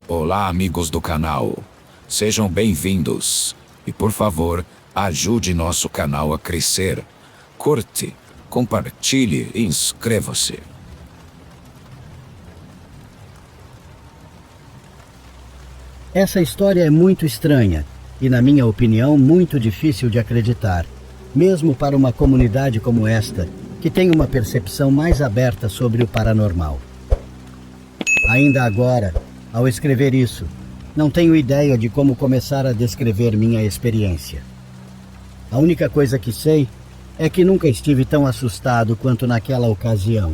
Olá, amigos do canal. Sejam bem-vindos. E por favor, ajude nosso canal a crescer. Curte, compartilhe e inscreva-se. Essa história é muito estranha e, na minha opinião, muito difícil de acreditar, mesmo para uma comunidade como esta, que tem uma percepção mais aberta sobre o paranormal. Ainda agora, ao escrever isso, não tenho ideia de como começar a descrever minha experiência. A única coisa que sei é que nunca estive tão assustado quanto naquela ocasião.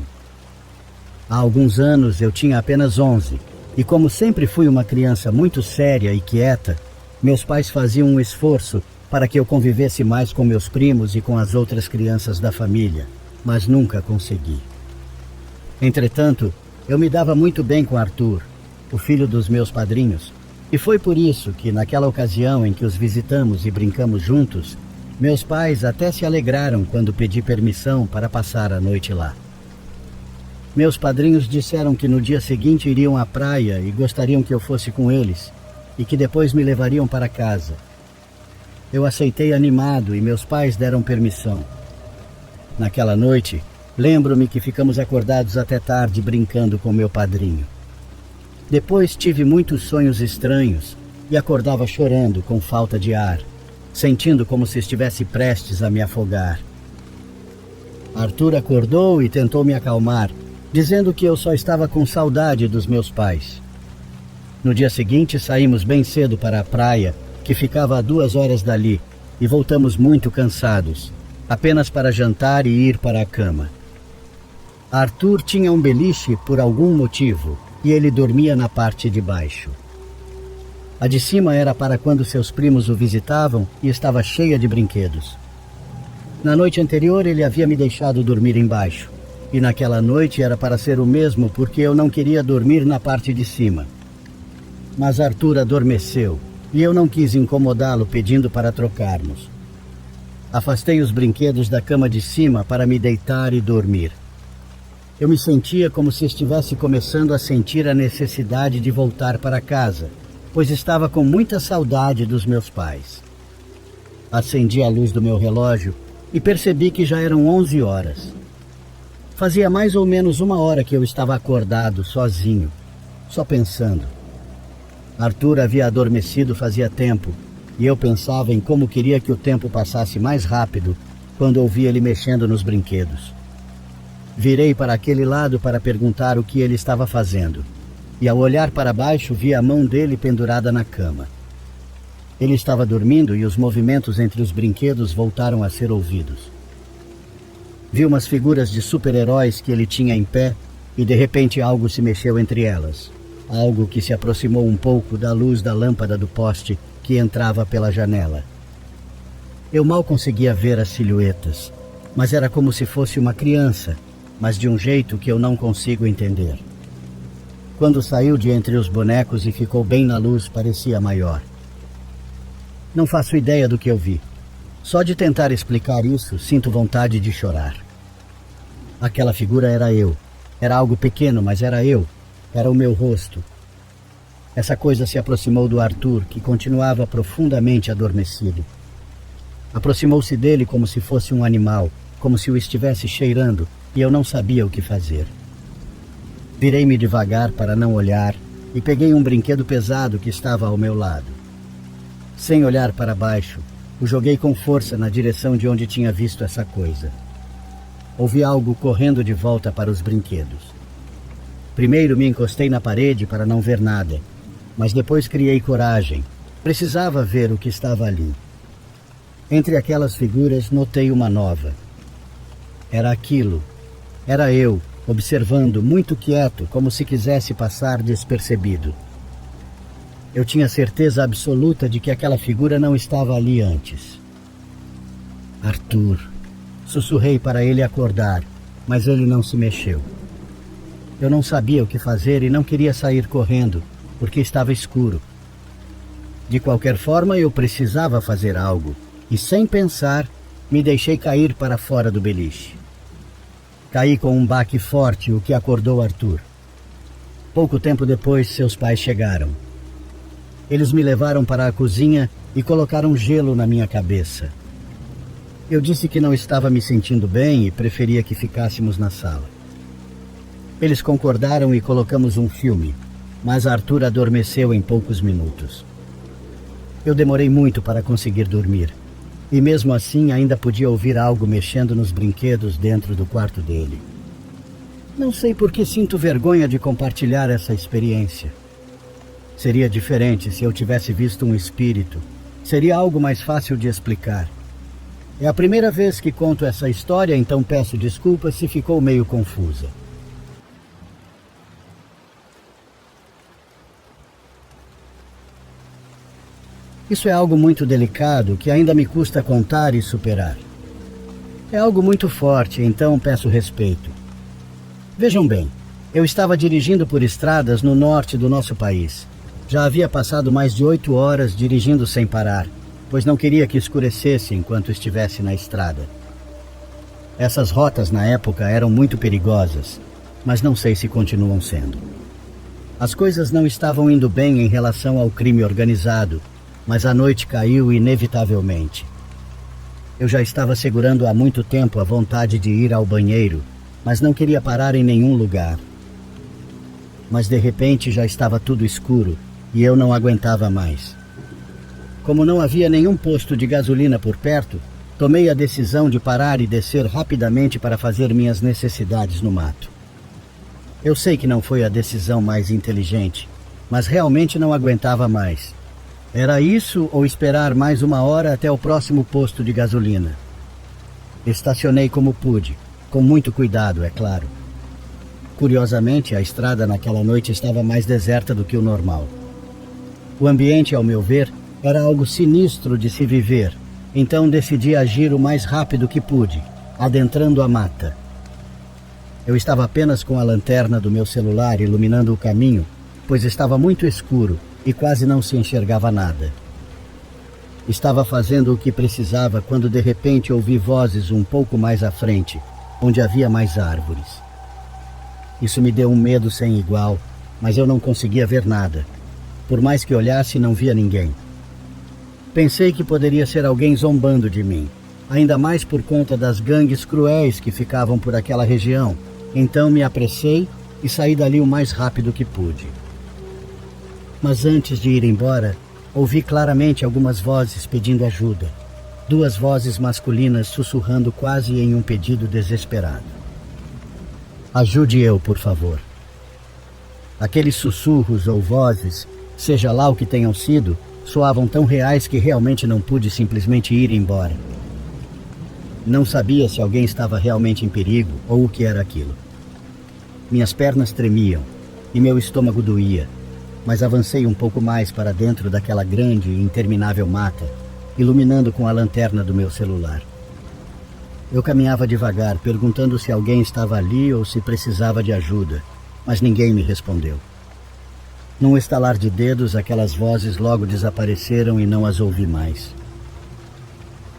Há alguns anos eu tinha apenas 11, e como sempre fui uma criança muito séria e quieta, meus pais faziam um esforço para que eu convivesse mais com meus primos e com as outras crianças da família, mas nunca consegui. Entretanto, eu me dava muito bem com Arthur, o filho dos meus padrinhos, e foi por isso que, naquela ocasião em que os visitamos e brincamos juntos, meus pais até se alegraram quando pedi permissão para passar a noite lá. Meus padrinhos disseram que no dia seguinte iriam à praia e gostariam que eu fosse com eles, e que depois me levariam para casa. Eu aceitei animado e meus pais deram permissão. Naquela noite, lembro-me que ficamos acordados até tarde brincando com meu padrinho. Depois tive muitos sonhos estranhos e acordava chorando com falta de ar, sentindo como se estivesse prestes a me afogar. Arthur acordou e tentou me acalmar, dizendo que eu só estava com saudade dos meus pais. No dia seguinte saímos bem cedo para a praia, que ficava a 2 horas dali, e voltamos muito cansados, apenas para jantar e ir para a cama. Arthur tinha um beliche por algum motivo, e ele dormia na parte de baixo. A de cima era para quando seus primos o visitavam e estava cheia de brinquedos. Na noite anterior ele havia me deixado dormir embaixo, e naquela noite era para ser o mesmo porque eu não queria dormir na parte de cima. Mas Arthur adormeceu, e eu não quis incomodá-lo pedindo para trocarmos. Afastei os brinquedos da cama de cima para me deitar e dormir. Eu me sentia como se estivesse começando a sentir a necessidade de voltar para casa, pois estava com muita saudade dos meus pais. Acendi a luz do meu relógio e percebi que já eram 11 horas. Fazia mais ou menos 1 hora que eu estava acordado, sozinho, só pensando. Arthur havia adormecido fazia tempo, e eu pensava em como queria que o tempo passasse mais rápido quando ouvi ele mexendo nos brinquedos. Virei para aquele lado para perguntar o que ele estava fazendo, e ao olhar para baixo vi a mão dele pendurada na cama. Ele estava dormindo e os movimentos entre os brinquedos voltaram a ser ouvidos. Vi umas figuras de super-heróis que ele tinha em pé e de repente algo se mexeu entre elas. Algo que se aproximou um pouco da luz da lâmpada do poste que entrava pela janela. Eu mal conseguia ver as silhuetas, mas era como se fosse uma criança, mas de um jeito que eu não consigo entender. Quando saiu de entre os bonecos e ficou bem na luz, parecia maior. Não faço ideia do que eu vi. Só de tentar explicar isso, sinto vontade de chorar. Aquela figura era eu. Era algo pequeno, mas era eu. Era o meu rosto. Essa coisa se aproximou do Arthur, que continuava profundamente adormecido. Aproximou-se dele como se fosse um animal, como se o estivesse cheirando, e eu não sabia o que fazer. Virei-me devagar para não olhar e peguei um brinquedo pesado que estava ao meu lado. Sem olhar para baixo, o joguei com força na direção de onde tinha visto essa coisa. Ouvi algo correndo de volta para os brinquedos. Primeiro me encostei na parede para não ver nada, mas depois criei coragem. Precisava ver o que estava ali. Entre aquelas figuras notei uma nova. Era aquilo. Era eu, observando, muito quieto, como se quisesse passar despercebido. Eu tinha certeza absoluta de que aquela figura não estava ali antes. Arthur. Sussurrei para ele acordar, mas ele não se mexeu. Eu não sabia o que fazer e não queria sair correndo, porque estava escuro. De qualquer forma, eu precisava fazer algo, e sem pensar, me deixei cair para fora do beliche. Caí com um baque forte, o que acordou Arthur. Pouco tempo depois, seus pais chegaram. Eles me levaram para a cozinha e colocaram gelo na minha cabeça. Eu disse que não estava me sentindo bem e preferia que ficássemos na sala. Eles concordaram e colocamos um filme, mas Arthur adormeceu em poucos minutos. Eu demorei muito para conseguir dormir, e mesmo assim ainda podia ouvir algo mexendo nos brinquedos dentro do quarto dele. Não sei por que sinto vergonha de compartilhar essa experiência. Seria diferente se eu tivesse visto um espírito. Seria algo mais fácil de explicar. É a primeira vez que conto essa história, então peço desculpas se ficou meio confusa. Isso é algo muito delicado que ainda me custa contar e superar. É algo muito forte, então peço respeito. Vejam bem, eu estava dirigindo por estradas no norte do nosso país. Já havia passado mais de 8 horas dirigindo sem parar, pois não queria que escurecesse enquanto estivesse na estrada. Essas rotas na época eram muito perigosas, mas não sei se continuam sendo. As coisas não estavam indo bem em relação ao crime organizado, mas a noite caiu inevitavelmente. Eu já estava segurando há muito tempo a vontade de ir ao banheiro, mas não queria parar em nenhum lugar. Mas de repente já estava tudo escuro e eu não aguentava mais. Como não havia nenhum posto de gasolina por perto, tomei a decisão de parar e descer rapidamente para fazer minhas necessidades no mato. Eu sei que não foi a decisão mais inteligente, mas realmente não aguentava mais. Era isso ou esperar mais 1 hora até o próximo posto de gasolina. Estacionei como pude, com muito cuidado, é claro. Curiosamente, a estrada naquela noite estava mais deserta do que o normal. O ambiente, ao meu ver, era algo sinistro de se viver, então decidi agir o mais rápido que pude, adentrando a mata. Eu estava apenas com a lanterna do meu celular iluminando o caminho, pois estava muito escuro e quase não se enxergava nada. Estava fazendo o que precisava quando de repente ouvi vozes um pouco mais à frente, onde havia mais árvores. Isso me deu um medo sem igual, mas eu não conseguia ver nada. Por mais que olhasse, não via ninguém. Pensei que poderia ser alguém zombando de mim, ainda mais por conta das gangues cruéis que ficavam por aquela região. Então me apressei e saí dali o mais rápido que pude. Mas antes de ir embora, ouvi claramente algumas vozes pedindo ajuda. 2 vozes masculinas sussurrando quase em um pedido desesperado. Ajude eu, por favor. Aqueles sussurros ou vozes, seja lá o que tenham sido, soavam tão reais que realmente não pude simplesmente ir embora. Não sabia se alguém estava realmente em perigo ou o que era aquilo. Minhas pernas tremiam e meu estômago doía, mas avancei um pouco mais para dentro daquela grande e interminável mata, iluminando com a lanterna do meu celular. Eu caminhava devagar, perguntando se alguém estava ali ou se precisava de ajuda, mas ninguém me respondeu. Num estalar de dedos, aquelas vozes logo desapareceram e não as ouvi mais.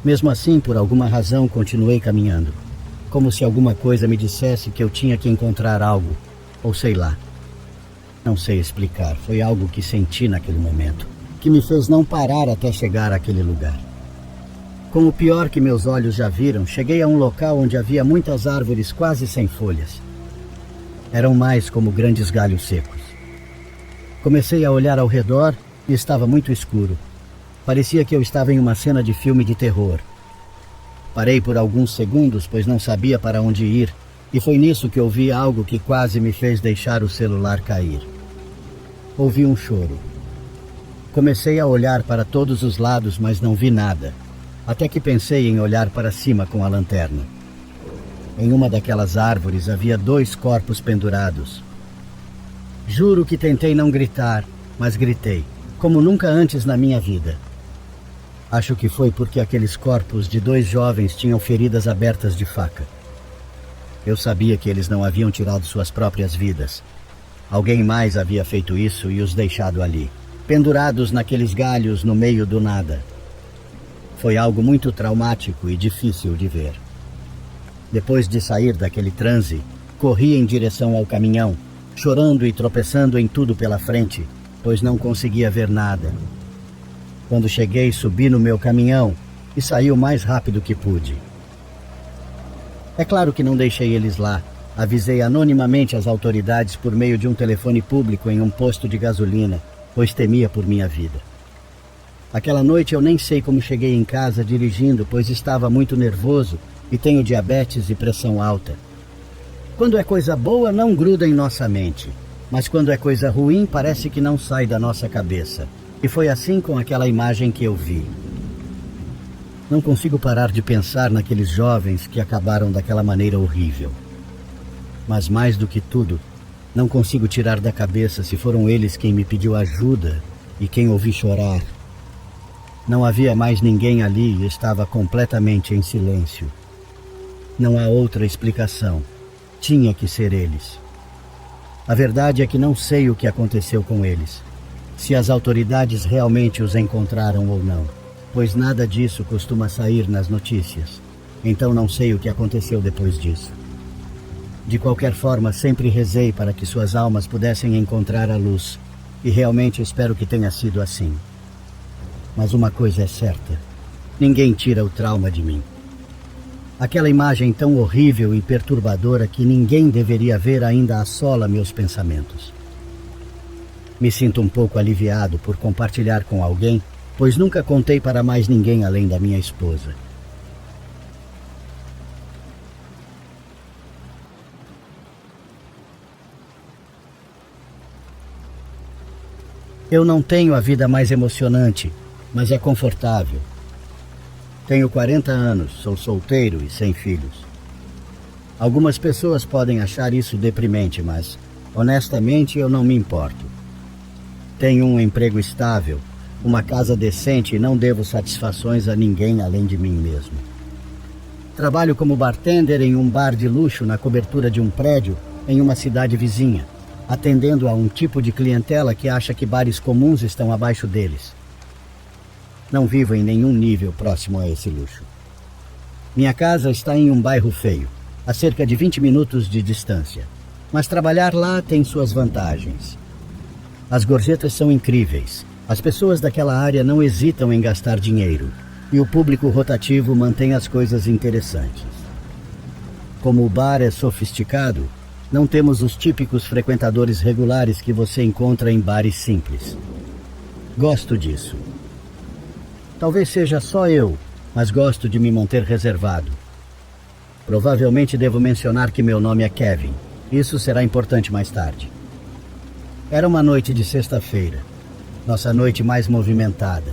Mesmo assim, por alguma razão, continuei caminhando, como se alguma coisa me dissesse que eu tinha que encontrar algo, ou sei lá. Não sei explicar, foi algo que senti naquele momento, que me fez não parar até chegar àquele lugar. Com o pior que meus olhos já viram, cheguei a um local onde havia muitas árvores quase sem folhas. Eram mais como grandes galhos secos. Comecei a olhar ao redor e estava muito escuro. Parecia que eu estava em uma cena de filme de terror. Parei por alguns segundos, pois não sabia para onde ir, e foi nisso que ouvi algo que quase me fez deixar o celular cair. Ouvi um choro. Comecei a olhar para todos os lados, mas não vi nada, até que pensei em olhar para cima com a lanterna. Em uma daquelas árvores havia 2 corpos pendurados. Juro que tentei não gritar, mas gritei, como nunca antes na minha vida. Acho que foi porque aqueles corpos de 2 jovens tinham feridas abertas de faca. Eu sabia que eles não haviam tirado suas próprias vidas. Alguém mais havia feito isso e os deixado ali, pendurados naqueles galhos no meio do nada. Foi algo muito traumático e difícil de ver. Depois de sair daquele transe, corri em direção ao caminhão, chorando e tropeçando em tudo pela frente, pois não conseguia ver nada. Quando cheguei, subi no meu caminhão e saí o mais rápido que pude. É claro que não deixei eles lá. Avisei anonimamente as autoridades por meio de um telefone público em um posto de gasolina, pois temia por minha vida. Aquela noite eu nem sei como cheguei em casa dirigindo, pois estava muito nervoso e tenho diabetes e pressão alta. Quando é coisa boa, não gruda em nossa mente, mas quando é coisa ruim, parece que não sai da nossa cabeça. E foi assim com aquela imagem que eu vi. Não consigo parar de pensar naqueles jovens que acabaram daquela maneira horrível. Mas mais do que tudo, não consigo tirar da cabeça se foram eles quem me pediu ajuda e quem ouvi chorar. Não havia mais ninguém ali e estava completamente em silêncio. Não há outra explicação. Tinha que ser eles. A verdade é que não sei o que aconteceu com eles. Se as autoridades realmente os encontraram ou não, pois nada disso costuma sair nas notícias. Então não sei o que aconteceu depois disso. De qualquer forma, sempre rezei para que suas almas pudessem encontrar a luz, e realmente espero que tenha sido assim. Mas uma coisa é certa, ninguém tira o trauma de mim. Aquela imagem tão horrível e perturbadora que ninguém deveria ver ainda assola meus pensamentos. Me sinto um pouco aliviado por compartilhar com alguém, pois nunca contei para mais ninguém além da minha esposa. Eu não tenho a vida mais emocionante, mas é confortável. Tenho 40 anos, sou solteiro e sem filhos. Algumas pessoas podem achar isso deprimente, mas, honestamente, eu não me importo. Tenho um emprego estável, uma casa decente e não devo satisfações a ninguém além de mim mesmo. Trabalho como bartender em um bar de luxo na cobertura de um prédio em uma cidade vizinha, atendendo a um tipo de clientela que acha que bares comuns estão abaixo deles. Não vivo em nenhum nível próximo a esse luxo. Minha casa está em um bairro feio, a cerca de 20 minutos de distância, mas trabalhar lá tem suas vantagens. As gorjetas são incríveis, as pessoas daquela área não hesitam em gastar dinheiro, e o público rotativo mantém as coisas interessantes. Como o bar é sofisticado, não temos os típicos frequentadores regulares que você encontra em bares simples. Gosto disso. Talvez seja só eu, mas gosto de me manter reservado. Provavelmente devo mencionar que meu nome é Kevin. Isso será importante mais tarde. Era uma noite de sexta-feira, nossa noite mais movimentada.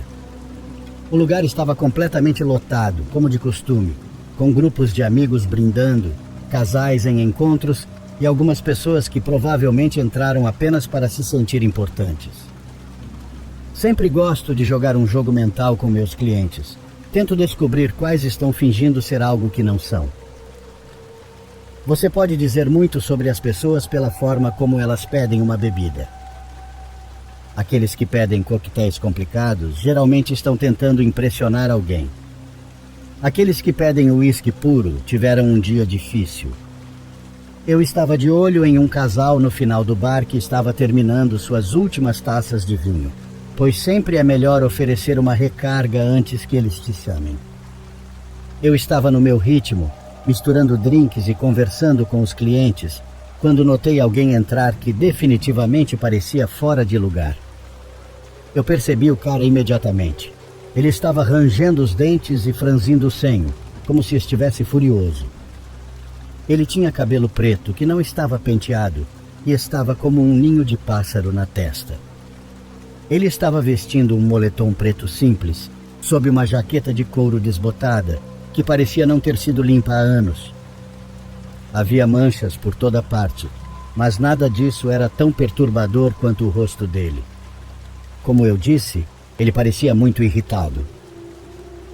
O lugar estava completamente lotado, como de costume, com grupos de amigos brindando, casais em encontros e algumas pessoas que provavelmente entraram apenas para se sentir importantes. Sempre gosto de jogar um jogo mental com meus clientes. Tento descobrir quais estão fingindo ser algo que não são. Você pode dizer muito sobre as pessoas pela forma como elas pedem uma bebida. Aqueles que pedem coquetéis complicados geralmente estão tentando impressionar alguém. Aqueles que pedem uísque puro tiveram um dia difícil. Eu estava de olho em um casal no final do bar que estava terminando suas últimas taças de vinho, pois sempre é melhor oferecer uma recarga antes que eles te chamem. Eu estava no meu ritmo, misturando drinks e conversando com os clientes, quando notei alguém entrar que definitivamente parecia fora de lugar. Eu percebi o cara imediatamente. Ele estava rangendo os dentes e franzindo o senho, como se estivesse furioso. Ele tinha cabelo preto que não estava penteado e estava como um ninho de pássaro na testa. Ele estava vestindo um moletom preto simples, sob uma jaqueta de couro desbotada, que parecia não ter sido limpa há anos. Havia manchas por toda parte, mas nada disso era tão perturbador quanto o rosto dele. Como eu disse, ele parecia muito irritado.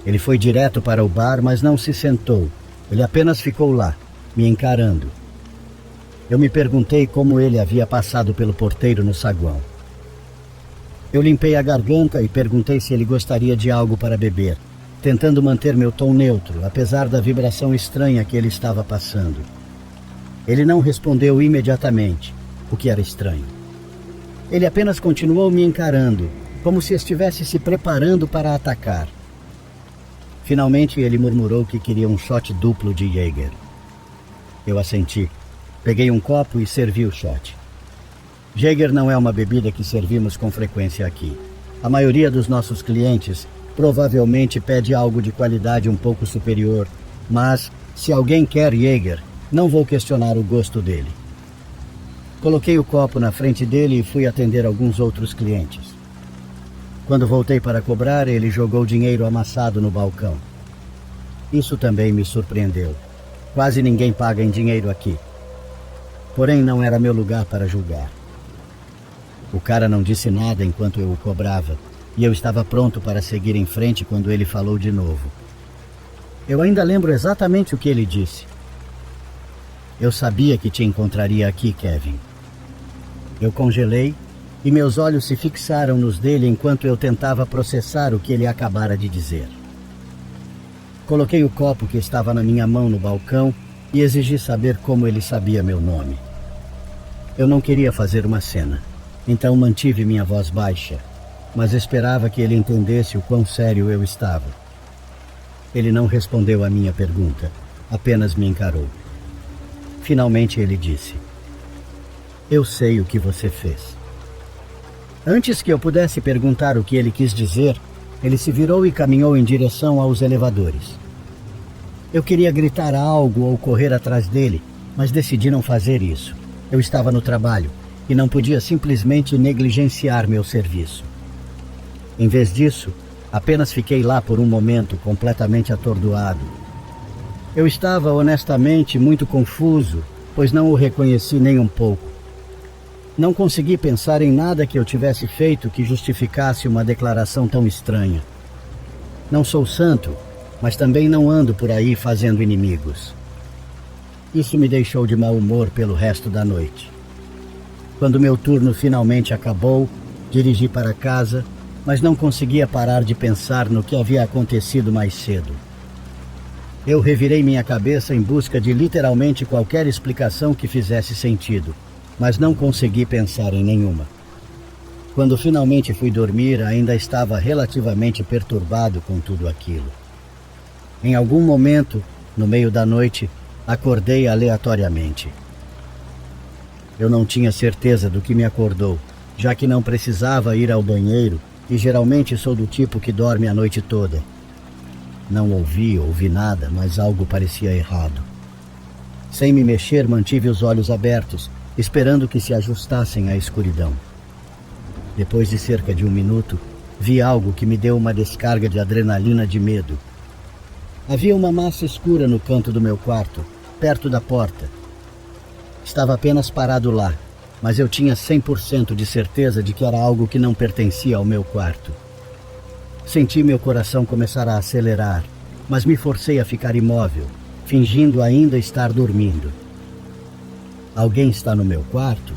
Ele foi direto para o bar, mas não se sentou. Ele apenas ficou lá, me encarando. Eu me perguntei como ele havia passado pelo porteiro no saguão. Eu limpei a garganta e perguntei se ele gostaria de algo para beber, tentando manter meu tom neutro, apesar da vibração estranha que ele estava passando. Ele não respondeu imediatamente, o que era estranho. Ele apenas continuou me encarando, como se estivesse se preparando para atacar. Finalmente ele murmurou que queria um shot duplo de Jäger. Eu assenti. Peguei um copo e servi o shot. Jäger não é uma bebida que servimos com frequência aqui. A maioria dos nossos clientes provavelmente pede algo de qualidade um pouco superior, mas se alguém quer Jäger, não vou questionar o gosto dele. Coloquei o copo na frente dele e fui atender alguns outros clientes. Quando voltei para cobrar, ele jogou dinheiro amassado no balcão. Isso também me surpreendeu. Quase ninguém paga em dinheiro aqui. Porém, não era meu lugar para julgar. O cara não disse nada enquanto eu o cobrava, e eu estava pronto para seguir em frente quando ele falou de novo. Eu ainda lembro exatamente o que ele disse. Eu sabia que te encontraria aqui, Kevin. Eu congelei e meus olhos se fixaram nos dele enquanto eu tentava processar o que ele acabara de dizer. Coloquei o copo que estava na minha mão no balcão e exigi saber como ele sabia meu nome. Eu não queria fazer uma cena, então mantive minha voz baixa, mas esperava que ele entendesse o quão sério eu estava. Ele não respondeu à minha pergunta, apenas me encarou. Finalmente ele disse: "Eu sei o que você fez." Antes que eu pudesse perguntar o que ele quis dizer, ele se virou e caminhou em direção aos elevadores. Eu queria gritar algo ou correr atrás dele, mas decidi não fazer isso. Eu estava no trabalho e não podia simplesmente negligenciar meu serviço. Em vez disso, apenas fiquei lá por um momento completamente atordoado. Eu estava honestamente muito confuso, pois não o reconheci nem um pouco. Não consegui pensar em nada que eu tivesse feito que justificasse uma declaração tão estranha. Não sou santo, mas também não ando por aí fazendo inimigos. Isso me deixou de mau humor pelo resto da noite. Quando meu turno finalmente acabou, dirigi para casa, mas não conseguia parar de pensar no que havia acontecido mais cedo. Eu revirei minha cabeça em busca de literalmente qualquer explicação que fizesse sentido, mas não consegui pensar em nenhuma. Quando finalmente fui dormir, ainda estava relativamente perturbado com tudo aquilo. Em algum momento, no meio da noite, acordei aleatoriamente. Eu não tinha certeza do que me acordou, já que não precisava ir ao banheiro e geralmente sou do tipo que dorme a noite toda. Não ouvi nada, mas algo parecia errado. Sem me mexer, mantive os olhos abertos, esperando que se ajustassem à escuridão. Depois de cerca de 1 minuto, vi algo que me deu uma descarga de adrenalina de medo. Havia uma massa escura no canto do meu quarto, perto da porta. Estava apenas parado lá, mas eu tinha 100% de certeza de que era algo que não pertencia ao meu quarto. Senti meu coração começar a acelerar, mas me forcei a ficar imóvel, fingindo ainda estar dormindo. Alguém está no meu quarto?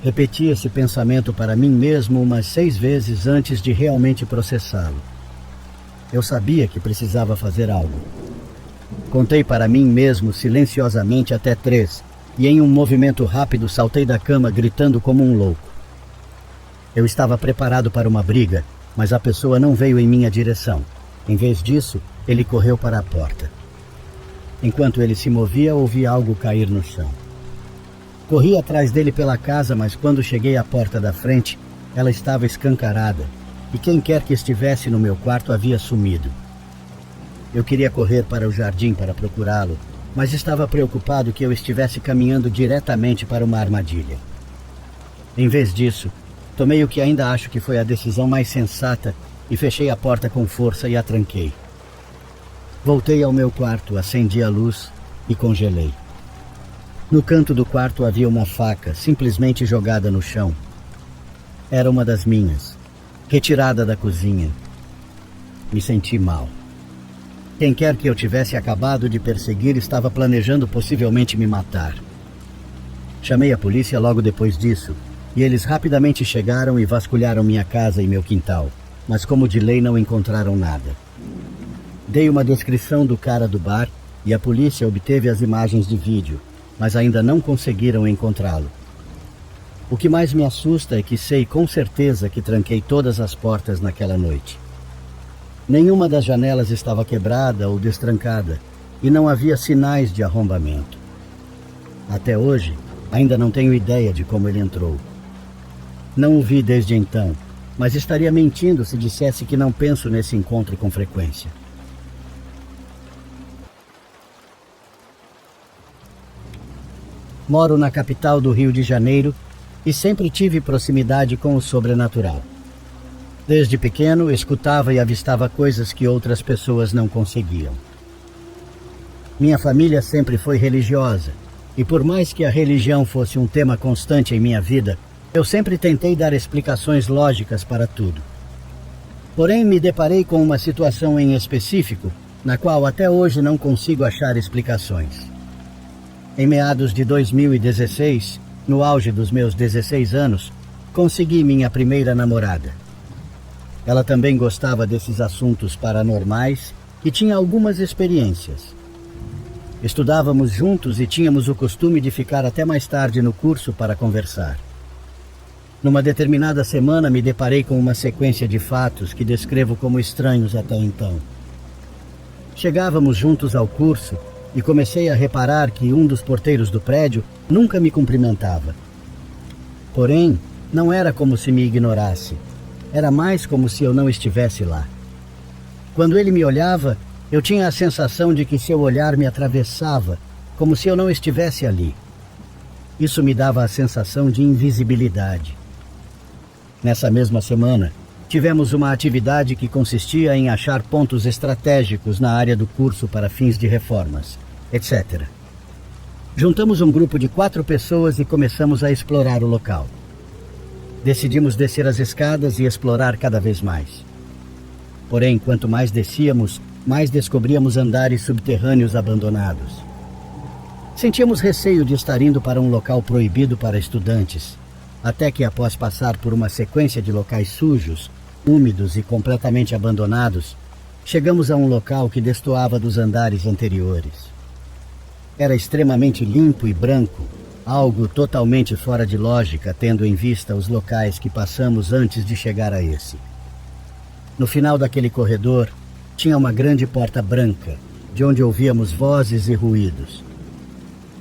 Repeti esse pensamento para mim mesmo umas 6 vezes antes de realmente processá-lo. Eu sabia que precisava fazer algo. Contei para mim mesmo silenciosamente até 3, e em um movimento rápido saltei da cama gritando como um louco. Eu estava preparado para uma briga, mas a pessoa não veio em minha direção. Em vez disso, ele correu para a porta. Enquanto ele se movia, ouvi algo cair no chão. Corri atrás dele pela casa, mas quando cheguei à porta da frente, ela estava escancarada, e quem quer que estivesse no meu quarto havia sumido. Eu queria correr para o jardim para procurá-lo, mas estava preocupado que eu estivesse caminhando diretamente para uma armadilha. Em vez disso, tomei o que ainda acho que foi a decisão mais sensata e fechei a porta com força e a tranquei. Voltei ao meu quarto, acendi a luz e congelei. No canto do quarto havia uma faca, simplesmente jogada no chão. Era uma das minhas, retirada da cozinha. Me senti mal. Quem quer que eu tivesse acabado de perseguir estava planejando possivelmente me matar. Chamei a polícia logo depois disso, e eles rapidamente chegaram e vasculharam minha casa e meu quintal, mas como de lei não encontraram nada. Dei uma descrição do cara do bar e a polícia obteve as imagens de vídeo, mas ainda não conseguiram encontrá-lo. O que mais me assusta é que sei com certeza que tranquei todas as portas naquela noite. Nenhuma das janelas estava quebrada ou destrancada e não havia sinais de arrombamento. Até hoje, ainda não tenho ideia de como ele entrou. Não o vi desde então, mas estaria mentindo se dissesse que não penso nesse encontro com frequência. Moro na capital do Rio de Janeiro e sempre tive proximidade com o sobrenatural. Desde pequeno, escutava e avistava coisas que outras pessoas não conseguiam. Minha família sempre foi religiosa, e por mais que a religião fosse um tema constante em minha vida, eu sempre tentei dar explicações lógicas para tudo. Porém, me deparei com uma situação em específico, na qual até hoje não consigo achar explicações. Em meados de 2016, no auge dos meus 16 anos, consegui minha primeira namorada. Ela também gostava desses assuntos paranormais e tinha algumas experiências. Estudávamos juntos e tínhamos o costume de ficar até mais tarde no curso para conversar. Numa determinada semana me deparei com uma sequência de fatos que descrevo como estranhos até então. Chegávamos juntos ao curso e comecei a reparar que um dos porteiros do prédio nunca me cumprimentava. Porém, não era como se me ignorasse. Era mais como se eu não estivesse lá. Quando ele me olhava, eu tinha a sensação de que seu olhar me atravessava, como se eu não estivesse ali. Isso me dava a sensação de invisibilidade. Nessa mesma semana, tivemos uma atividade que consistia em achar pontos estratégicos na área do curso para fins de reformas, etc. Juntamos um grupo de 4 pessoas e começamos a explorar o local. Decidimos descer as escadas e explorar cada vez mais. Porém, quanto mais descíamos, mais descobríamos andares subterrâneos abandonados. Sentíamos receio de estar indo para um local proibido para estudantes, até que, após passar por uma sequência de locais sujos, úmidos e completamente abandonados, chegamos a um local que destoava dos andares anteriores. Era extremamente limpo e branco, algo totalmente fora de lógica, tendo em vista os locais que passamos antes de chegar a esse. No final daquele corredor, tinha uma grande porta branca, de onde ouvíamos vozes e ruídos.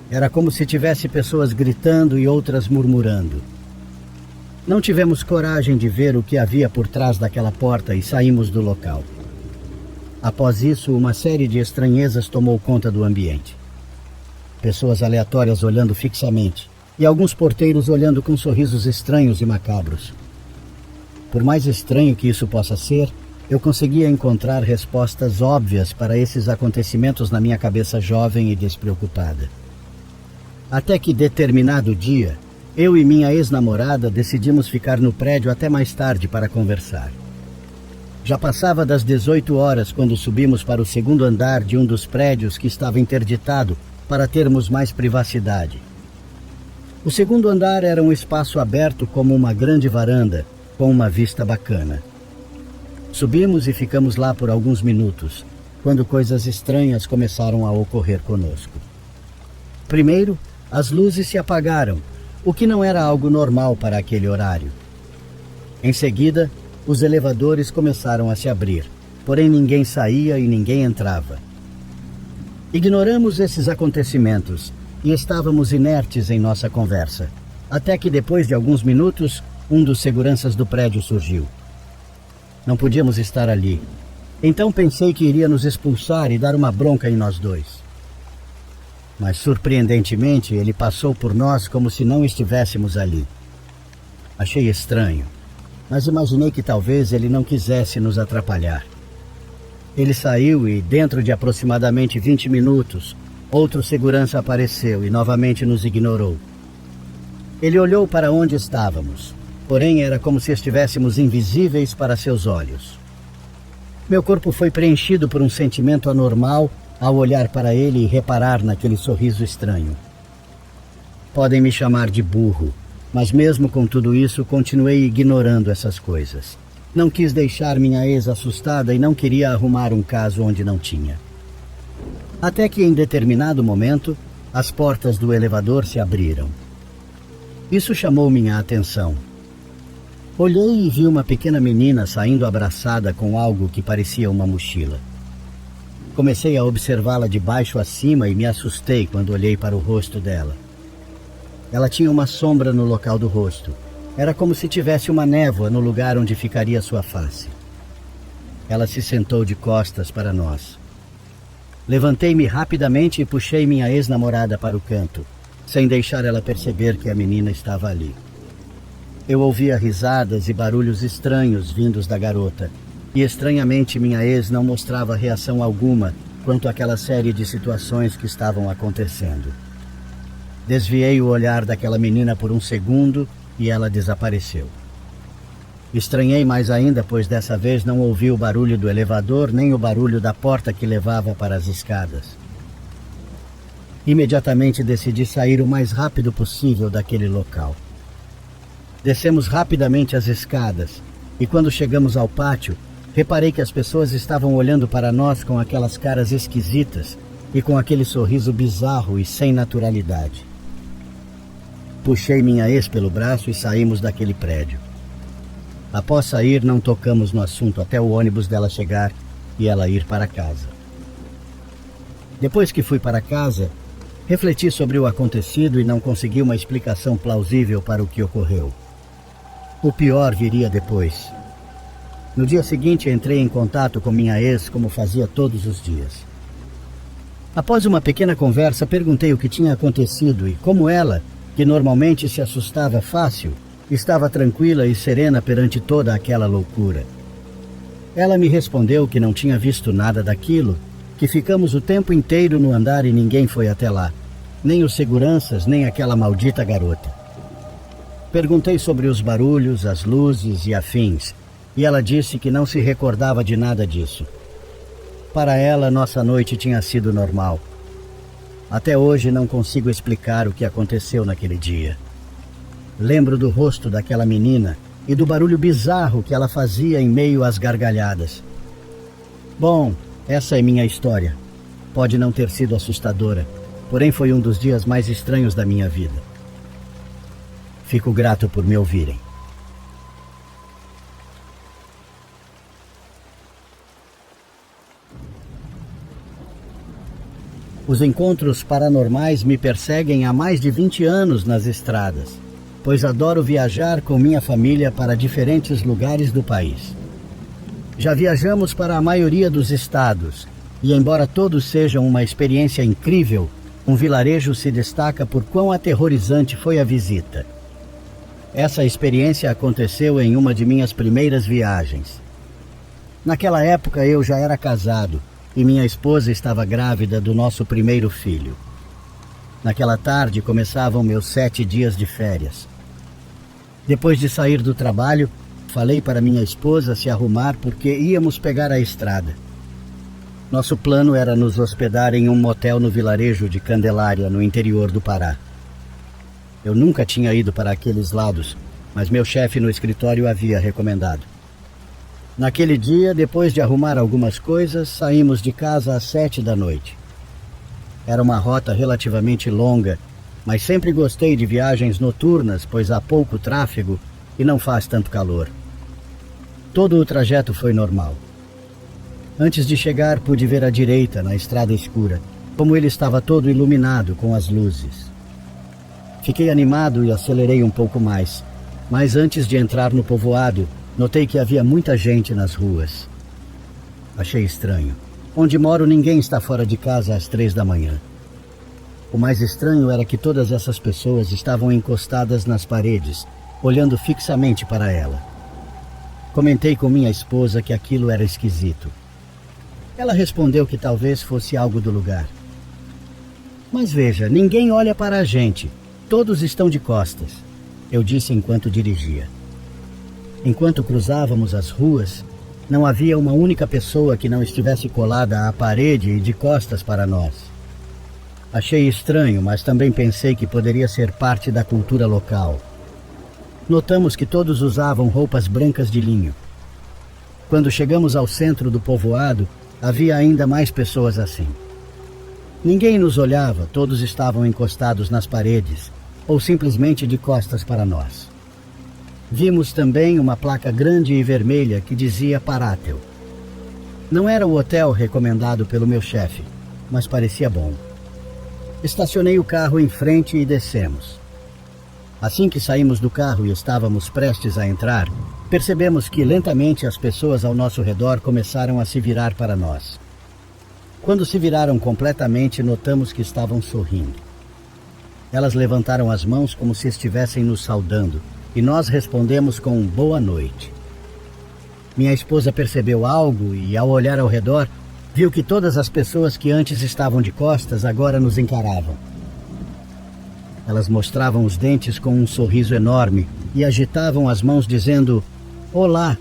Era como se tivesse pessoas gritando e outras murmurando. Não tivemos coragem de ver o que havia por trás daquela porta e saímos do local. Após isso, uma série de estranhezas tomou conta do ambiente. Pessoas aleatórias olhando fixamente e alguns porteiros olhando com sorrisos estranhos e macabros. Por mais estranho que isso possa ser, eu conseguia encontrar respostas óbvias para esses acontecimentos na minha cabeça jovem e despreocupada. Até que, determinado dia, eu e minha ex-namorada decidimos ficar no prédio até mais tarde para conversar. Já passava das 18 horas quando subimos para o segundo andar de um dos prédios que estava interditado para termos mais privacidade. O segundo andar era um espaço aberto como uma grande varanda, com uma vista bacana. Subimos e ficamos lá por alguns minutos, quando coisas estranhas começaram a ocorrer conosco. Primeiro, as luzes se apagaram, o que não era algo normal para aquele horário. Em seguida, os elevadores começaram a se abrir, porém ninguém saía e ninguém entrava. Ignoramos esses acontecimentos e estávamos inertes em nossa conversa, até que depois de alguns minutos, um dos seguranças do prédio surgiu. Não podíamos estar ali, então pensei que iria nos expulsar e dar uma bronca em nós dois. Mas, surpreendentemente, ele passou por nós como se não estivéssemos ali. Achei estranho, mas imaginei que talvez ele não quisesse nos atrapalhar. Ele saiu e, dentro de aproximadamente 20 minutos, outro segurança apareceu e novamente nos ignorou. Ele olhou para onde estávamos, porém era como se estivéssemos invisíveis para seus olhos. Meu corpo foi preenchido por um sentimento anormal ao olhar para ele e reparar naquele sorriso estranho. Podem me chamar de burro, mas mesmo com tudo isso, continuei ignorando essas coisas. Não quis deixar minha ex assustada e não queria arrumar um caso onde não tinha. Até que em determinado momento, as portas do elevador se abriram. Isso chamou minha atenção. Olhei e vi uma pequena menina saindo abraçada com algo que parecia uma mochila. Comecei a observá-la de baixo a cima e me assustei quando olhei para o rosto dela. Ela tinha uma sombra no local do rosto. Era como se tivesse uma névoa no lugar onde ficaria sua face. Ela se sentou de costas para nós. Levantei-me rapidamente e puxei minha ex-namorada para o canto, sem deixar ela perceber que a menina estava ali. Eu ouvia risadas e barulhos estranhos vindos da garota, e estranhamente minha ex não mostrava reação alguma quanto àquela série de situações que estavam acontecendo. Desviei o olhar daquela menina por um segundo e ela desapareceu. Estranhei mais ainda, pois dessa vez não ouvi o barulho do elevador nem o barulho da porta que levava para as escadas. Imediatamente decidi sair o mais rápido possível daquele local. Descemos rapidamente as escadas e quando chegamos ao pátio, reparei que as pessoas estavam olhando para nós com aquelas caras esquisitas e com aquele sorriso bizarro e sem naturalidade. Puxei minha ex pelo braço e saímos daquele prédio. Após sair, não tocamos no assunto até o ônibus dela chegar e ela ir para casa. Depois que fui para casa, refleti sobre o acontecido e não consegui uma explicação plausível para o que ocorreu. O pior viria depois. No dia seguinte, entrei em contato com minha ex, como fazia todos os dias. Após uma pequena conversa, perguntei o que tinha acontecido e como ela, que normalmente se assustava fácil, estava tranquila e serena perante toda aquela loucura. Ela me respondeu que não tinha visto nada daquilo, que ficamos o tempo inteiro no andar e ninguém foi até lá, nem os seguranças, nem aquela maldita garota. Perguntei sobre os barulhos, as luzes e afins, e ela disse que não se recordava de nada disso. Para ela, nossa noite tinha sido normal. Até hoje não consigo explicar o que aconteceu naquele dia. Lembro do rosto daquela menina e do barulho bizarro que ela fazia em meio às gargalhadas. Bom, essa é minha história. Pode não ter sido assustadora, porém foi um dos dias mais estranhos da minha vida. Fico grato por me ouvirem. Os encontros paranormais me perseguem há mais de 20 anos nas estradas, pois adoro viajar com minha família para diferentes lugares do país. Já viajamos para a maioria dos estados, e embora todos sejam uma experiência incrível, um vilarejo se destaca por quão aterrorizante foi a visita. Essa experiência aconteceu em uma de minhas primeiras viagens. Naquela época eu já era casado, e minha esposa estava grávida do nosso primeiro filho. Naquela tarde começavam meus 7 dias de férias. Depois de sair do trabalho, falei para minha esposa se arrumar porque íamos pegar a estrada. Nosso plano era nos hospedar em um motel no vilarejo de Candelária, no interior do Pará. Eu nunca tinha ido para aqueles lados, mas meu chefe no escritório havia recomendado. Naquele dia, depois de arrumar algumas coisas, saímos de casa às 7 da noite. Era uma rota relativamente longa, mas sempre gostei de viagens noturnas, pois há pouco tráfego e não faz tanto calor. Todo o trajeto foi normal. Antes de chegar, pude ver à direita, na estrada escura, como ele estava todo iluminado com as luzes. Fiquei animado e acelerei um pouco mais, mas antes de entrar no povoado, notei que havia muita gente nas ruas. Achei estranho. Onde moro, ninguém está fora de casa às 3 da manhã. O mais estranho era que todas essas pessoas estavam encostadas nas paredes, olhando fixamente para ela. Comentei com minha esposa que aquilo era esquisito. Ela respondeu que talvez fosse algo do lugar. Mas veja, ninguém olha para a gente. Todos estão de costas, eu disse enquanto dirigia. Enquanto cruzávamos as ruas, não havia uma única pessoa que não estivesse colada à parede e de costas para nós. Achei estranho, mas também pensei que poderia ser parte da cultura local. Notamos que todos usavam roupas brancas de linho. Quando chegamos ao centro do povoado, havia ainda mais pessoas assim. Ninguém nos olhava, todos estavam encostados nas paredes, ou simplesmente de costas para nós. Vimos também uma placa grande e vermelha que dizia Parátel. Não era o hotel recomendado pelo meu chefe, mas parecia bom. Estacionei o carro em frente e descemos. Assim que saímos do carro e estávamos prestes a entrar, percebemos que lentamente as pessoas ao nosso redor começaram a se virar para nós. Quando se viraram completamente, notamos que estavam sorrindo. Elas levantaram as mãos como se estivessem nos saudando, e nós respondemos com um boa noite. Minha esposa percebeu algo e, ao olhar ao redor, viu que todas as pessoas que antes estavam de costas agora nos encaravam. Elas mostravam os dentes com um sorriso enorme e agitavam as mãos dizendo "Olá".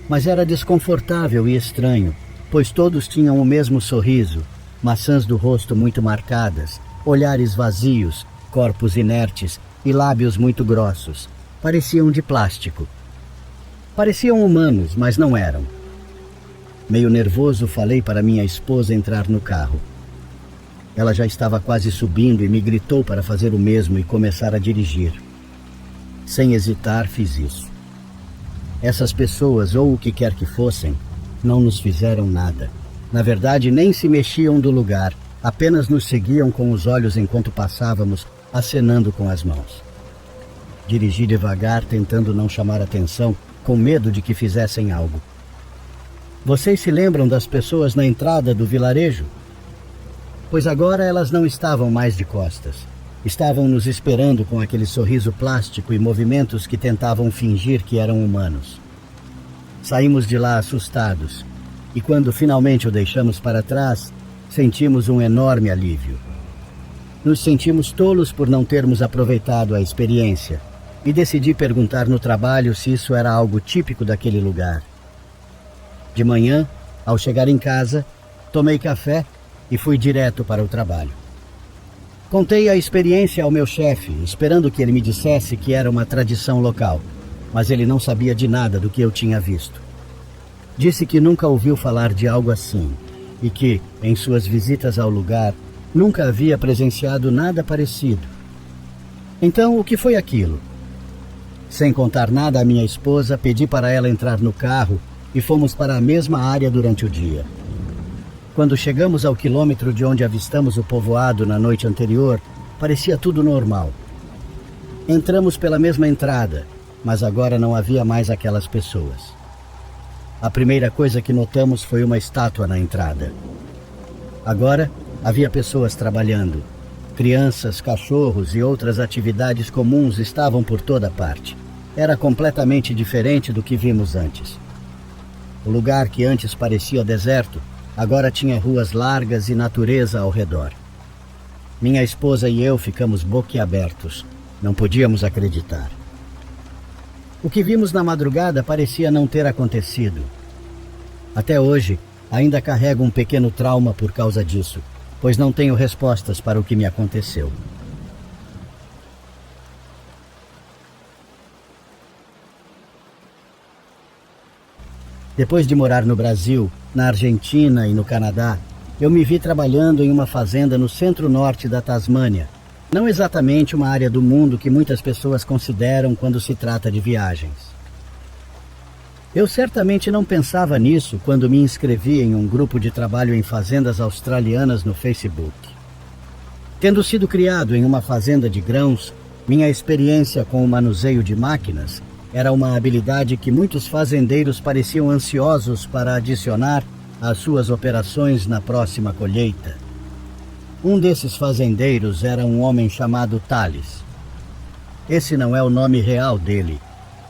Mas era desconfortável e estranho, pois todos tinham o mesmo sorriso, maçãs do rosto muito marcadas, olhares vazios, corpos inertes e lábios muito grossos. Pareciam de plástico. Pareciam humanos, mas não eram. Meio nervoso, falei para minha esposa entrar no carro. Ela já estava quase subindo e me gritou para fazer o mesmo e começar a dirigir. Sem hesitar, fiz isso. Essas pessoas, ou o que quer que fossem, não nos fizeram nada. Na verdade, nem se mexiam do lugar, apenas nos seguiam com os olhos enquanto passávamos, acenando com as mãos. Dirigi devagar, tentando não chamar atenção, com medo de que fizessem algo. Vocês se lembram das pessoas na entrada do vilarejo? Pois agora elas não estavam mais de costas. Estavam nos esperando com aquele sorriso plástico e movimentos que tentavam fingir que eram humanos. Saímos de lá assustados, e quando finalmente o deixamos para trás, sentimos um enorme alívio. Nos sentimos tolos por não termos aproveitado a experiência, e decidi perguntar no trabalho se isso era algo típico daquele lugar. De manhã, ao chegar em casa, tomei café e fui direto para o trabalho. Contei a experiência ao meu chefe, esperando que ele me dissesse que era uma tradição local, mas ele não sabia de nada do que eu tinha visto. Disse que nunca ouviu falar de algo assim e que, em suas visitas ao lugar, nunca havia presenciado nada parecido. Então, o que foi aquilo? Sem contar nada à minha esposa, pedi para ela entrar no carro e fomos para a mesma área durante o dia. Quando chegamos ao quilômetro de onde avistamos o povoado na noite anterior, parecia tudo normal. Entramos pela mesma entrada, mas agora não havia mais aquelas pessoas. A primeira coisa que notamos foi uma estátua na entrada. Agora havia pessoas trabalhando. Crianças, cachorros e outras atividades comuns estavam por toda parte. Era completamente diferente do que vimos antes. O lugar que antes parecia deserto, agora tinha ruas largas e natureza ao redor. Minha esposa e eu ficamos boquiabertos. Não podíamos acreditar. O que vimos na madrugada parecia não ter acontecido. Até hoje, ainda carrego um pequeno trauma por causa disso, pois não tenho respostas para o que me aconteceu. Depois de morar no Brasil, na Argentina e no Canadá, eu me vi trabalhando em uma fazenda no centro-norte da Tasmânia, não exatamente uma área do mundo que muitas pessoas consideram quando se trata de viagens. Eu certamente não pensava nisso quando me inscrevi em um grupo de trabalho em fazendas australianas no Facebook. Tendo sido criado em uma fazenda de grãos, minha experiência com o manuseio de máquinas era uma habilidade que muitos fazendeiros pareciam ansiosos para adicionar às suas operações na próxima colheita. Um desses fazendeiros era um homem chamado Thales. Esse não é o nome real dele,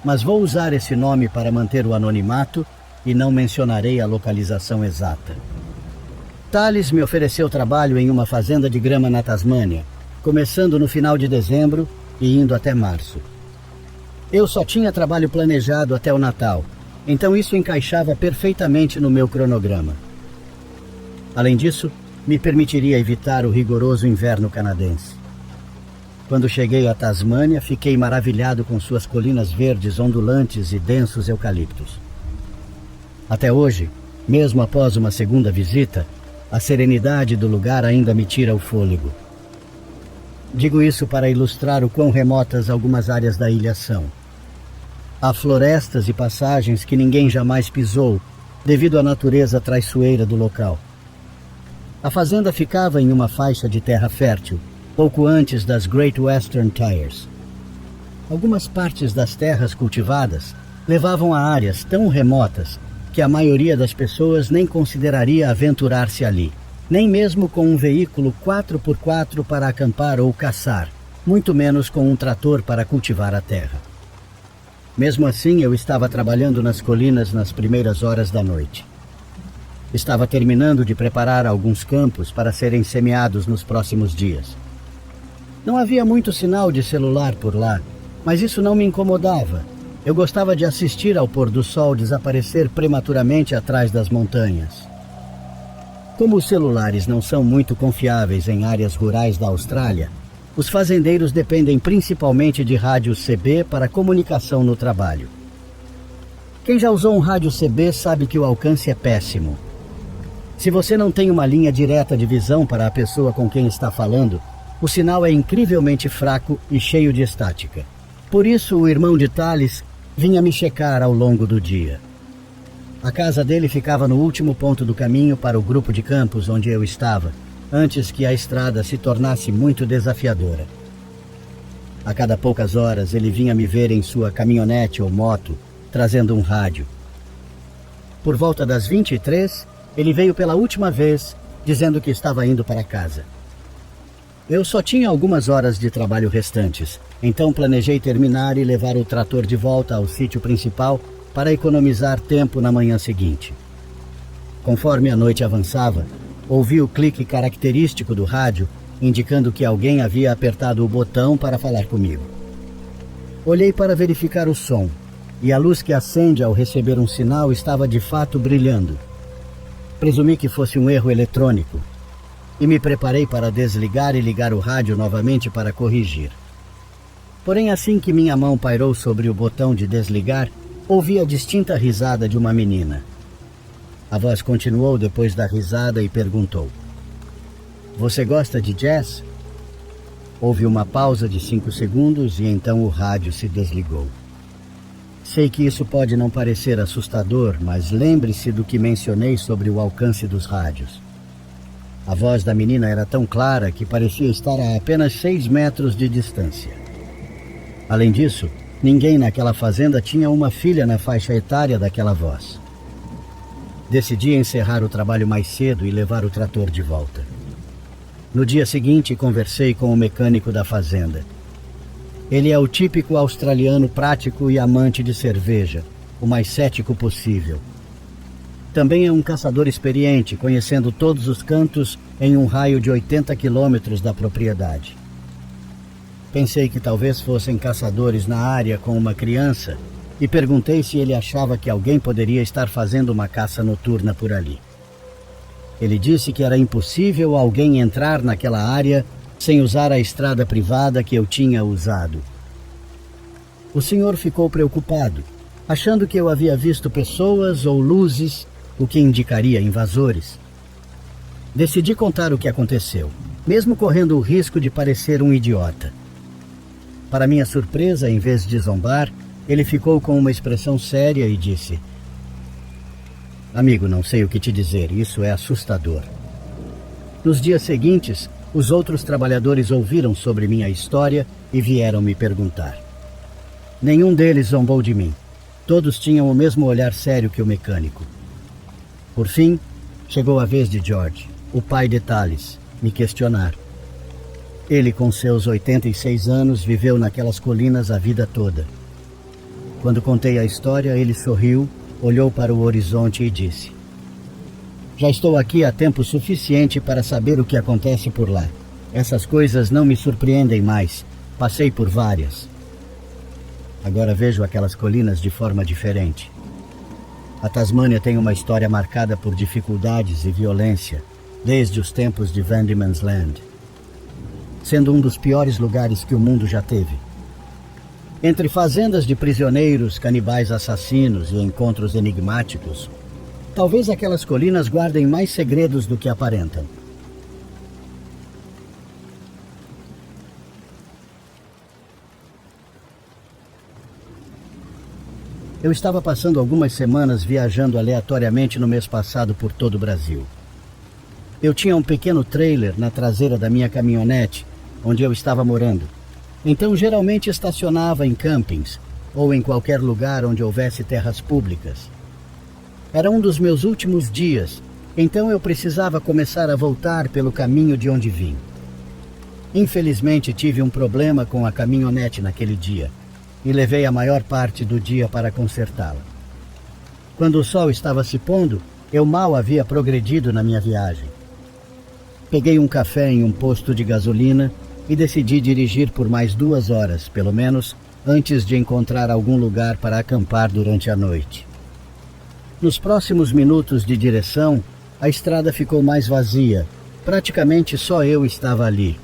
mas vou usar esse nome para manter o anonimato e não mencionarei a localização exata. Thales me ofereceu trabalho em uma fazenda de grama na Tasmânia, começando no final de dezembro e indo até março. Eu só tinha trabalho planejado até o Natal, então isso encaixava perfeitamente no meu cronograma. Além disso, me permitiria evitar o rigoroso inverno canadense. Quando cheguei à Tasmânia, fiquei maravilhado com suas colinas verdes ondulantes e densos eucaliptos. Até hoje, mesmo após uma segunda visita, a serenidade do lugar ainda me tira o fôlego. Digo isso para ilustrar o quão remotas algumas áreas da ilha são. Há florestas e passagens que ninguém jamais pisou, devido à natureza traiçoeira do local. A fazenda ficava em uma faixa de terra fértil, pouco antes das Great Western Tires. Algumas partes das terras cultivadas levavam a áreas tão remotas que a maioria das pessoas nem consideraria aventurar-se ali, nem mesmo com um veículo 4x4 para acampar ou caçar, muito menos com um trator para cultivar a terra. Mesmo assim, eu estava trabalhando nas colinas nas primeiras horas da noite. Estava terminando de preparar alguns campos para serem semeados nos próximos dias. Não havia muito sinal de celular por lá, mas isso não me incomodava. Eu gostava de assistir ao pôr do sol desaparecer prematuramente atrás das montanhas. Como os celulares não são muito confiáveis em áreas rurais da Austrália, os fazendeiros dependem principalmente de rádios CB para comunicação no trabalho. Quem já usou um rádio CB sabe que o alcance é péssimo. Se você não tem uma linha direta de visão para a pessoa com quem está falando, o sinal é incrivelmente fraco e cheio de estática. Por isso, o irmão de Thales vinha me checar ao longo do dia. A casa dele ficava no último ponto do caminho para o grupo de campos onde eu estava, antes que a estrada se tornasse muito desafiadora. A cada poucas horas ele vinha me ver em sua caminhonete ou moto, trazendo um rádio. Por volta das 23, ele veio pela última vez, dizendo que estava indo para casa. Eu só tinha algumas horas de trabalho restantes, então planejei terminar e levar o trator de volta ao sítio principal para economizar tempo na manhã seguinte. Conforme a noite avançava, ouvi o clique característico do rádio, indicando que alguém havia apertado o botão para falar comigo. Olhei para verificar o som, e a luz que acende ao receber um sinal estava de fato brilhando. Presumi que fosse um erro eletrônico, e me preparei para desligar e ligar o rádio novamente para corrigir. Porém, assim que minha mão pairou sobre o botão de desligar, ouvi a distinta risada de uma menina. A voz continuou depois da risada e perguntou: "Você gosta de jazz?" Houve uma pausa de 5 segundos e então o rádio se desligou. Sei que isso pode não parecer assustador, mas lembre-se do que mencionei sobre o alcance dos rádios. A voz da menina era tão clara que parecia estar a apenas 6 metros de distância. Além disso, ninguém naquela fazenda tinha uma filha na faixa etária daquela voz. Decidi encerrar o trabalho mais cedo e levar o trator de volta. No dia seguinte, conversei com o mecânico da fazenda. Ele é o típico australiano prático e amante de cerveja, o mais cético possível. Também é um caçador experiente, conhecendo todos os cantos em um raio de 80 quilômetros da propriedade. Pensei que talvez fossem caçadores na área com uma criança e perguntei se ele achava que alguém poderia estar fazendo uma caça noturna por ali. Ele disse que era impossível alguém entrar naquela área sem usar a estrada privada que eu tinha usado. O senhor ficou preocupado, achando que eu havia visto pessoas ou luzes, o que indicaria invasores. Decidi contar o que aconteceu, mesmo correndo o risco de parecer um idiota. Para minha surpresa, em vez de zombar, ele ficou com uma expressão séria e disse: "Amigo, não sei o que te dizer, isso é assustador." Nos dias seguintes, os outros trabalhadores ouviram sobre minha história e vieram me perguntar. Nenhum deles zombou de mim. Todos tinham o mesmo olhar sério que o mecânico. Por fim, chegou a vez de George, o pai de Thales, me questionar. Ele, com seus 86 anos, viveu naquelas colinas a vida toda. Quando contei a história, ele sorriu, olhou para o horizonte e disse: "Já estou aqui há tempo suficiente para saber o que acontece por lá. Essas coisas não me surpreendem mais. Passei por várias. Agora vejo aquelas colinas de forma diferente. A Tasmânia tem uma história marcada por dificuldades e violência, desde os tempos de Van Diemen's Land, sendo um dos piores lugares que o mundo já teve. Entre fazendas de prisioneiros, canibais assassinos e encontros enigmáticos, talvez aquelas colinas guardem mais segredos do que aparentam." Eu estava passando algumas semanas viajando aleatoriamente no mês passado por todo o Brasil. Eu tinha um pequeno trailer na traseira da minha caminhonete, onde eu estava morando. Então geralmente estacionava em campings ou em qualquer lugar onde houvesse terras públicas. Era um dos meus últimos dias, então eu precisava começar a voltar pelo caminho de onde vim. Infelizmente tive um problema com a caminhonete naquele dia e levei a maior parte do dia para consertá-la. Quando o sol estava se pondo, eu mal havia progredido na minha viagem. Peguei um café em um posto de gasolina e decidi dirigir por mais 2 horas, pelo menos, antes de encontrar algum lugar para acampar durante a noite. Nos próximos minutos de direção, a estrada ficou mais vazia. Praticamente só eu estava ali.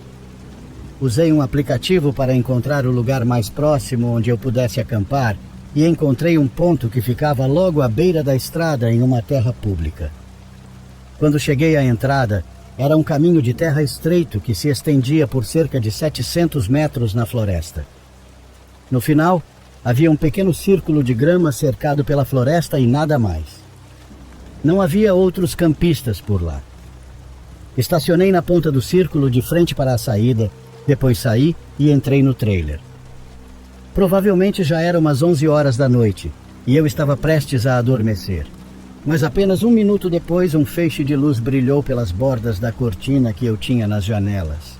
Usei um aplicativo para encontrar o lugar mais próximo onde eu pudesse acampar e encontrei um ponto que ficava logo à beira da estrada em uma terra pública. Quando cheguei à entrada, era um caminho de terra estreito que se estendia por cerca de 700 metros na floresta. No final, havia um pequeno círculo de grama cercado pela floresta e nada mais. Não havia outros campistas por lá. Estacionei na ponta do círculo de frente para a saída, depois saí e entrei no trailer. Provavelmente já era umas 11 horas da noite e eu estava prestes a adormecer. Mas apenas 1 minuto depois, um feixe de luz brilhou pelas bordas da cortina que eu tinha nas janelas.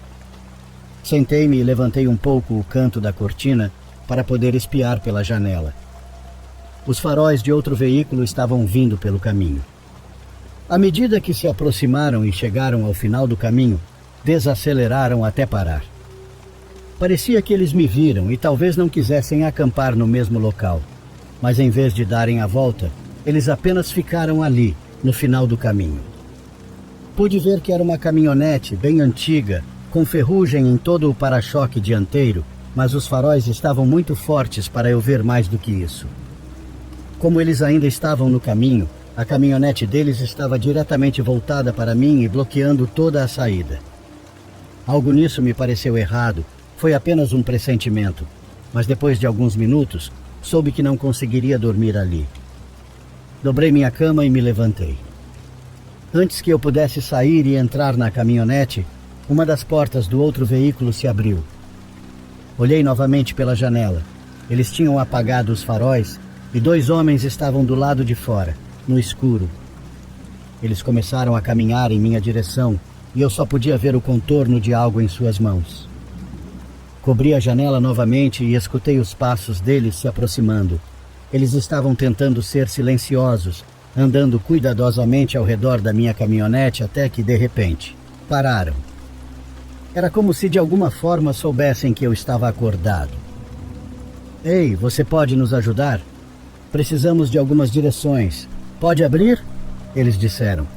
Sentei-me e levantei um pouco o canto da cortina para poder espiar pela janela. Os faróis de outro veículo estavam vindo pelo caminho. À medida que se aproximaram e chegaram ao final do caminho, desaceleraram até parar. Parecia que eles me viram e talvez não quisessem acampar no mesmo local, mas em vez de darem a volta, eles apenas ficaram ali, no final do caminho. Pude ver que era uma caminhonete bem antiga, com ferrugem em todo o para-choque dianteiro, mas os faróis estavam muito fortes para eu ver mais do que isso. Como eles ainda estavam no caminho, a caminhonete deles estava diretamente voltada para mim e bloqueando toda a saída. Algo nisso me pareceu errado, foi apenas um pressentimento, mas depois de alguns minutos, soube que não conseguiria dormir ali. Dobrei minha cama e me levantei. Antes que eu pudesse sair e entrar na caminhonete, uma das portas do outro veículo se abriu. Olhei novamente pela janela. Eles tinham apagado os faróis e 2 homens estavam do lado de fora, no escuro. Eles começaram a caminhar em minha direção e eu só podia ver o contorno de algo em suas mãos. Cobri a janela novamente e escutei os passos deles se aproximando. Eles estavam tentando ser silenciosos, andando cuidadosamente ao redor da minha caminhonete até que, de repente, pararam. Era como se de alguma forma soubessem que eu estava acordado. Ei, você pode nos ajudar? Precisamos de algumas direções. Pode abrir? Eles disseram.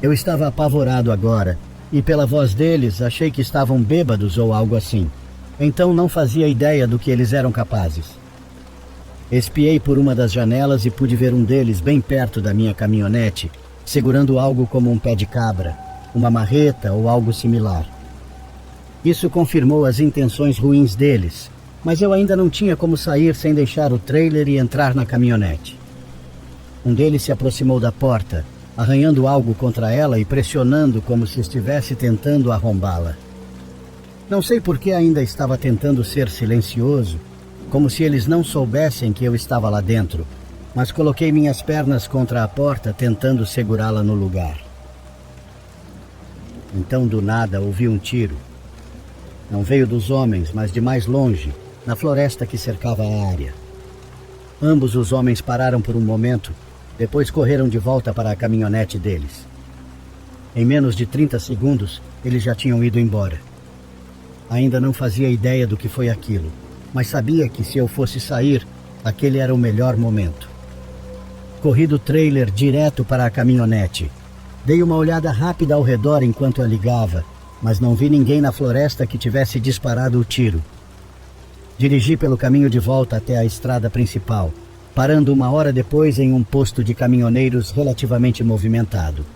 Eu estava apavorado agora, e pela voz deles achei que estavam bêbados ou algo assim. Então não fazia ideia do que eles eram capazes. Espiei por uma das janelas e pude ver um deles bem perto da minha caminhonete, segurando algo como um pé de cabra, uma marreta ou algo similar. Isso confirmou as intenções ruins deles, mas eu ainda não tinha como sair sem deixar o trailer e entrar na caminhonete. Um deles se aproximou da porta, arranhando algo contra ela e pressionando como se estivesse tentando arrombá-la. Não sei por que ainda estava tentando ser silencioso, como se eles não soubessem que eu estava lá dentro, mas coloquei minhas pernas contra a porta tentando segurá-la no lugar. Então, do nada, ouvi um tiro. Não veio dos homens, mas de mais longe, na floresta que cercava a área. Ambos os homens pararam por um momento, depois correram de volta para a caminhonete deles. Em menos de 30 segundos, eles já tinham ido embora. Ainda não fazia ideia do que foi aquilo, mas sabia que se eu fosse sair, aquele era o melhor momento. Corri do trailer direto para a caminhonete. Dei uma olhada rápida ao redor enquanto a ligava, mas não vi ninguém na floresta que tivesse disparado o tiro. Dirigi pelo caminho de volta até a estrada principal, parando 1 hora depois em um posto de caminhoneiros relativamente movimentado.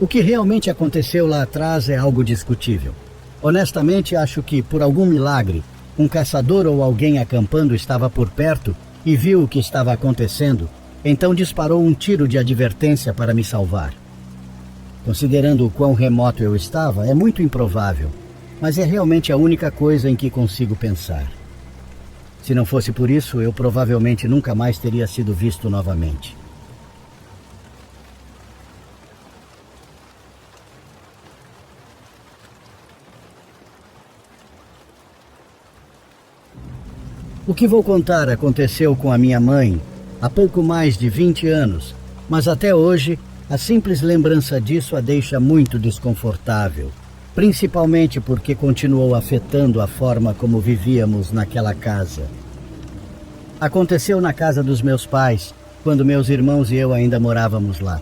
O que realmente aconteceu lá atrás é algo discutível. Honestamente, acho que, por algum milagre, um caçador ou alguém acampando estava por perto e viu o que estava acontecendo, então disparou um tiro de advertência para me salvar. Considerando o quão remoto eu estava, é muito improvável, mas é realmente a única coisa em que consigo pensar. Se não fosse por isso, eu provavelmente nunca mais teria sido visto novamente. O que vou contar aconteceu com a minha mãe há pouco mais de 20 anos, mas até hoje a simples lembrança disso a deixa muito desconfortável, principalmente porque continuou afetando a forma como vivíamos naquela casa. Aconteceu na casa dos meus pais, quando meus irmãos e eu ainda morávamos lá.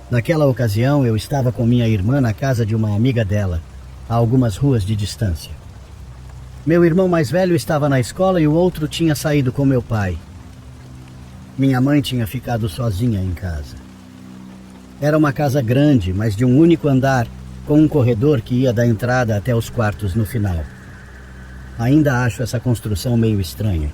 Naquela ocasião, eu estava com minha irmã na casa de uma amiga dela, a algumas ruas de distância. Meu irmão mais velho estava na escola e o outro tinha saído com meu pai. Minha mãe tinha ficado sozinha em casa. Era uma casa grande, mas de um único andar, com um corredor que ia da entrada até os quartos no final. Ainda acho essa construção meio estranha.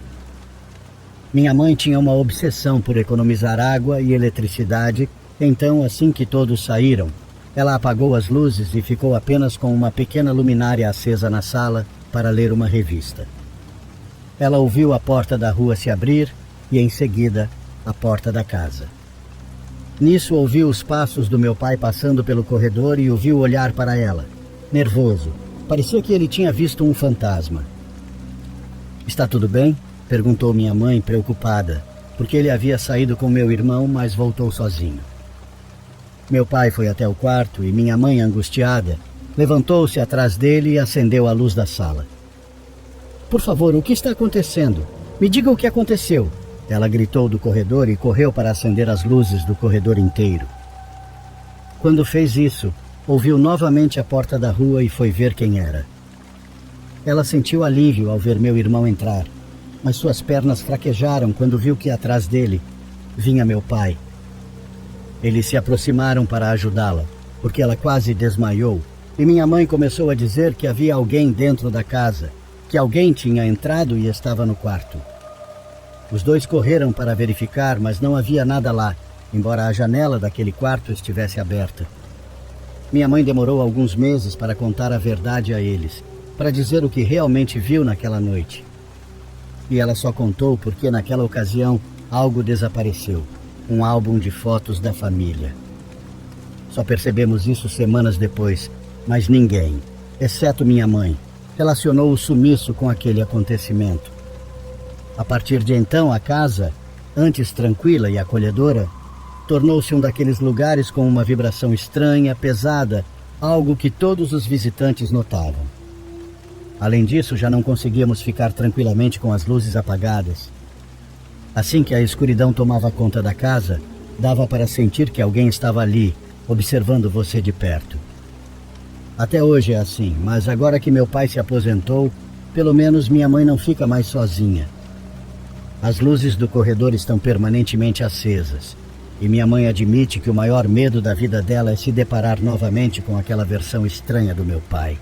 Minha mãe tinha uma obsessão por economizar água e eletricidade, então, assim que todos saíram, ela apagou as luzes e ficou apenas com uma pequena luminária acesa na sala para ler uma revista. Ela ouviu a porta da rua se abrir e, em seguida, a porta da casa. Nisso, ouviu os passos do meu pai passando pelo corredor e o viu olhar para ela, nervoso. Parecia que ele tinha visto um fantasma. "Está tudo bem?" perguntou minha mãe, preocupada, porque ele havia saído com meu irmão, mas voltou sozinho. Meu pai foi até o quarto e minha mãe, angustiada, levantou-se atrás dele e acendeu a luz da sala. "Por favor, o que está acontecendo? Me diga o que aconteceu!" Ela gritou do corredor e correu para acender as luzes do corredor inteiro. Quando fez isso, ouviu novamente a porta da rua e foi ver quem era. Ela sentiu alívio ao ver meu irmão entrar, mas suas pernas fraquejaram quando viu que atrás dele vinha meu pai. Eles se aproximaram para ajudá-la, porque ela quase desmaiou, e minha mãe começou a dizer que havia alguém dentro da casa, que alguém tinha entrado e estava no quarto. Os dois correram para verificar, mas não havia nada lá, embora a janela daquele quarto estivesse aberta. Minha mãe demorou alguns meses para contar a verdade a eles, para dizer o que realmente viu naquela noite. E ela só contou porque naquela ocasião algo desapareceu, um álbum de fotos da família. Só percebemos isso semanas depois, mas ninguém, exceto minha mãe, relacionou o sumiço com aquele acontecimento. A partir de então, a casa, antes tranquila e acolhedora, tornou-se um daqueles lugares com uma vibração estranha, pesada, algo que todos os visitantes notavam. Além disso, já não conseguíamos ficar tranquilamente com as luzes apagadas. Assim que a escuridão tomava conta da casa, dava para sentir que alguém estava ali, observando você de perto. Até hoje é assim, mas agora que meu pai se aposentou, pelo menos minha mãe não fica mais sozinha. As luzes do corredor estão permanentemente acesas, e minha mãe admite que o maior medo da vida dela é se deparar novamente com aquela versão estranha do meu pai.